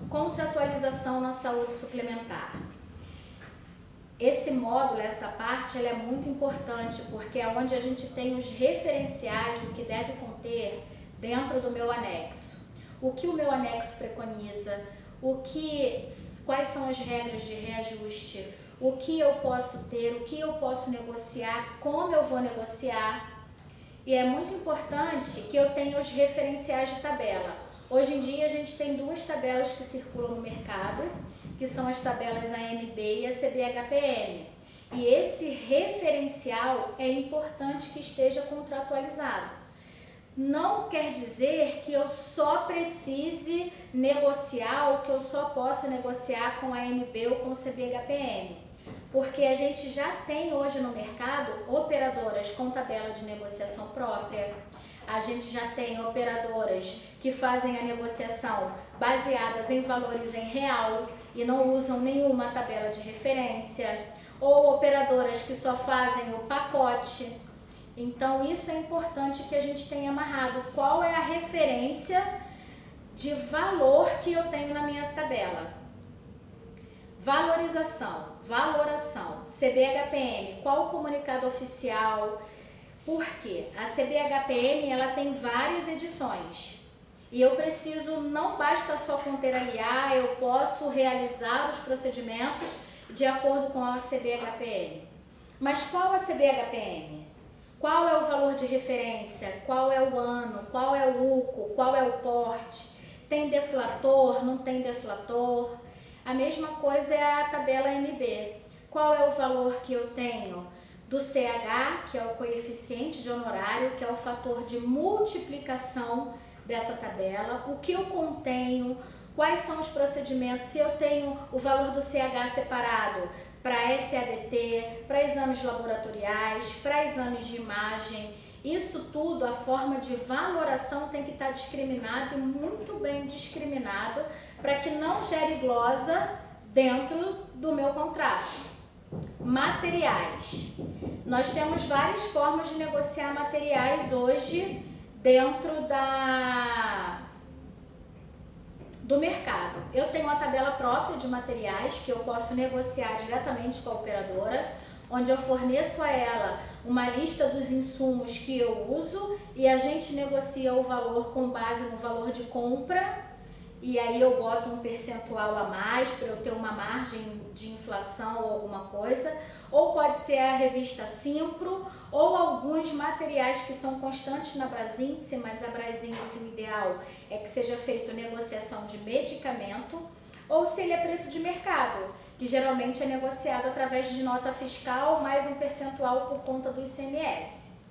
contratualização na saúde suplementar. Esse módulo, essa parte, ela é muito importante porque é onde a gente tem os referenciais do que deve conter dentro do meu anexo. O que o meu anexo preconiza, quais são as regras de reajuste, o que eu posso ter, o que eu posso negociar, como eu vou negociar. E é muito importante que eu tenha os referenciais de tabela. Hoje em dia a gente tem duas tabelas que circulam no mercado, que são as tabelas AMB e a CBHPM. E esse referencial é importante que esteja contratualizado. Não quer dizer que eu só precise negociar ou que eu só possa negociar com a AMB ou com o CBHPM. Porque a gente já tem hoje no mercado operadoras com tabela de negociação própria. A gente já tem operadoras que fazem a negociação baseadas em valores em real e não usam nenhuma tabela de referência, ou operadoras que só fazem o pacote. Então isso é importante que a gente tenha amarrado qual é a referência de valor que eu tenho na minha tabela. Valorização, valoração, CBHPM, qual o comunicado oficial? Por quê? A CBHPM ela tem várias edições e eu preciso, não basta só conter ali, eu posso realizar os procedimentos de acordo com a CBHPM. Mas qual a CBHPM? Qual é o valor de referência? Qual é o ano? Qual é o UCO? Qual é o porte? Tem deflator? Não tem deflator? A mesma coisa é a tabela MB. Qual é o valor que eu tenho do CH, que é o coeficiente de honorário, que é o fator de multiplicação dessa tabela, o que eu contenho, quais são os procedimentos, se eu tenho o valor do CH separado para SADT, para exames laboratoriais, para exames de imagem. Isso tudo, a forma de valoração tem que estar discriminado e muito bem discriminado para que não gere glosa dentro do meu contrato. Materiais. Nós temos várias formas de negociar materiais hoje dentro do mercado. Eu tenho uma tabela própria de materiais que eu posso negociar diretamente com a operadora, onde eu forneço a ela uma lista dos insumos que eu uso e a gente negocia o valor com base no valor de compra. E aí eu boto um percentual a mais para eu ter uma margem de inflação ou alguma coisa, ou pode ser a revista Simpro, ou alguns materiais que são constantes na Brasíndice, mas a Brasíndice o ideal é que seja feita negociação de medicamento, ou se ele é preço de mercado, que geralmente é negociado através de nota fiscal mais um percentual por conta do ICMS.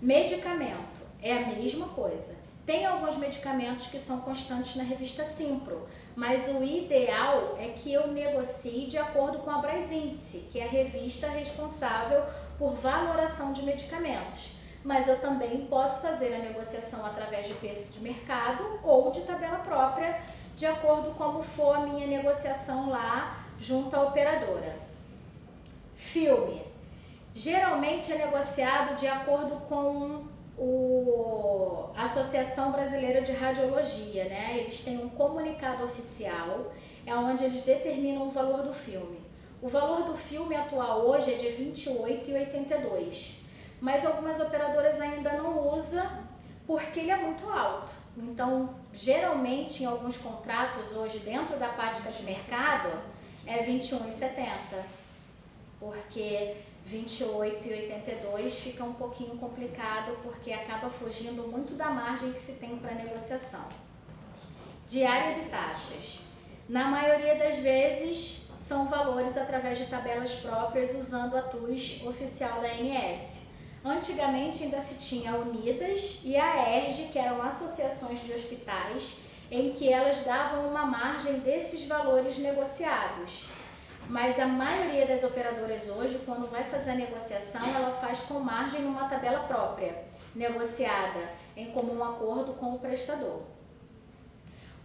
Medicamento é a mesma coisa. Tem alguns medicamentos que são constantes na revista Simpro, mas o ideal é que eu negocie de acordo com a Brasíndice, que é a revista responsável por valoração de medicamentos. Mas eu também posso fazer a negociação através de preço de mercado ou de tabela própria, de acordo com como for a minha negociação lá junto à operadora. Filme. Geralmente é negociado de acordo com a Associação Brasileira de Radiologia, né? Eles têm um comunicado oficial, é onde eles determinam o valor do filme. O valor do filme atual hoje é de R$ 28,82, mas algumas operadoras ainda não usam porque ele é muito alto. Então, geralmente em alguns contratos hoje dentro da prática de mercado é R$ 21,70, porque 28,82 fica um pouquinho complicado porque acaba fugindo muito da margem que se tem para negociação. Diárias e taxas. Na maioria das vezes são valores através de tabelas próprias usando a TUS oficial da ANS. Antigamente ainda se tinha a Unidas e a ERG, que eram associações de hospitais, em que elas davam uma margem desses valores negociados. Mas a maioria das operadoras hoje, quando vai fazer a negociação, ela faz com margem numa tabela própria, negociada em comum acordo com o prestador.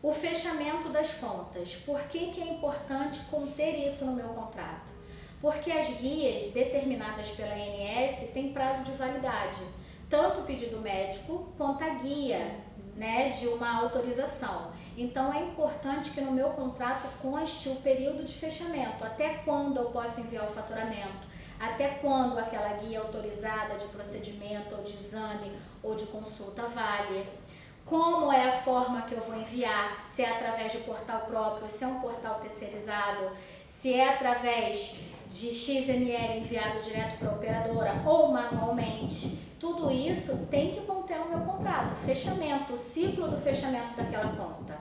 O fechamento das contas. Por que é importante conter isso no meu contrato? Porque as guias determinadas pela ANS têm prazo de validade, tanto o pedido médico quanto a guia, né, de uma autorização. Então é importante que no meu contrato conste o período de fechamento, até quando eu posso enviar o faturamento, até quando aquela guia autorizada de procedimento ou de exame ou de consulta vale, como é a forma que eu vou enviar, se é através de portal próprio, se é um portal terceirizado, se é através de XML enviado direto para a operadora ou manualmente. Tudo isso tem que conter no meu contrato, fechamento, o ciclo do fechamento daquela conta.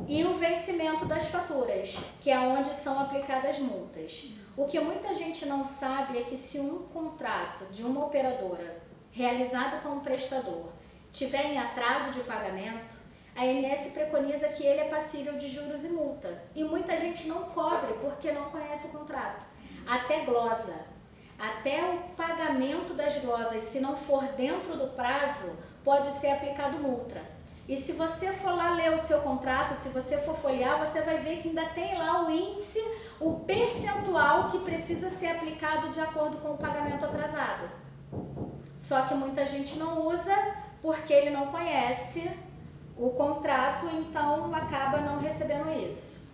E o vencimento das faturas, que é onde são aplicadas multas. O que muita gente não sabe é que se um contrato de uma operadora realizado com um prestador tiver em atraso de pagamento, a ANS preconiza que ele é passível de juros e multa. E muita gente não cobre porque não conhece o contrato. Até glosa, até o pagamento das glosas, se não for dentro do prazo, pode ser aplicado multa. E se você for lá ler o seu contrato, se você for folhear, você vai ver que ainda tem lá o índice, o percentual que precisa ser aplicado de acordo com o pagamento atrasado. Só que muita gente não usa porque ele não conhece o contrato, então acaba não recebendo isso.